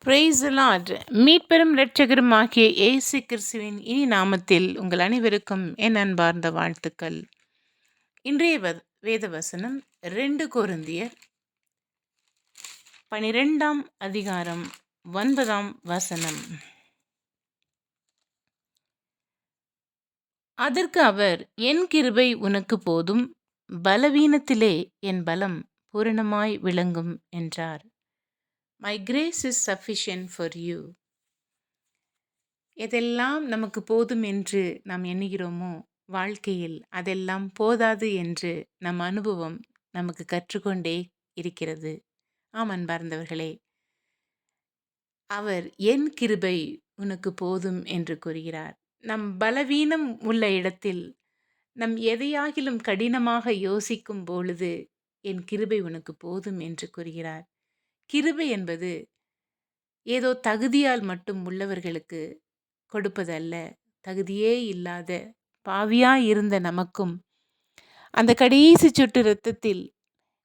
Praise the Lord. மீட்பெரும் இரட்சகரும் ஆகிய இயேசு கிறிஸ்துவின் இனி நாமத்தில் உங்கள் அனைவருக்கும் என் அன்பார்ந்த வாழ்த்துக்கள். இன்றைய வேத வசனம் 2 கொரிந்தியர் 12ஆம் அதிகாரம் 9ஆம் வசனம். அதற்கு அவர், என் கிருபை உனக்கு போதும், பலவீனத்திலே என் பலம் பூரணமாய் விளங்கும் என்றார். My grace is sufficient for you. எதெல்லாம் நமக்கு போதும் என்று நாம் எண்ணுகிறோமோ வாழ்க்கையில் அதெல்லாம் போதாது என்று நம் அனுபவம் நமக்கு கற்றுக்கொண்டே இருக்கிறது. ஆம் அன்பார்ந்தவர்களே, அவர் என் கிருபை உனக்கு போதும் என்று கூறுகிறார். நம் பலவீனம் உள்ள இடத்தில் நம் எதையாகிலும் கடினமாக யோசிக்கும் பொழுது என் கிருபை உனக்கு போதும் என்று கூறுகிறார். கிருபை என்பது ஏதோ தகுதியால் மட்டும் உள்ளவர்களுக்கு கொடுப்பதல்ல. தகுதியே இல்லாத பாவியாய் இருந்த நமக்கும் அந்த கடைசி சொட்டு இரத்தத்தில்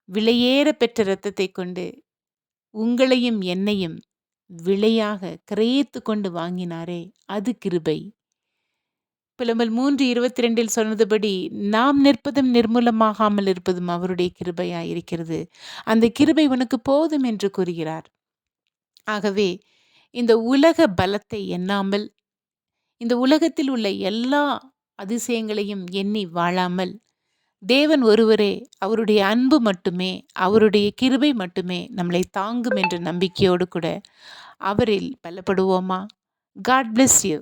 விலையேற பெற்ற இரத்தத்தை கொண்டு உங்களையும் என்னையும் விலையாக கிரயித்து கொண்டு வாங்கினாரே, அது கிருபை. புலம்பல் 3:22 சொன்னதுபடி நாம் நிற்பதும் நிர்மூலமாகாமல் இருப்பதும் அவருடைய கிருபையாய் இருக்கிறது. அந்த கிருபை உனக்கு போதும் என்று கூறுகிறார். ஆகவே இந்த உலக பலத்தை எண்ணாமல், இந்த உலகத்தில் உள்ள எல்லா அதிசயங்களையும் எண்ணி வாழாமல், தேவன் ஒருவரே, அவருடைய அன்பு மட்டுமே, அவருடைய கிருபை மட்டுமே நம்மளை தாங்கும் என்ற நம்பிக்கையோடு கூட அவரில் பலப்படுவோமா? God bless you.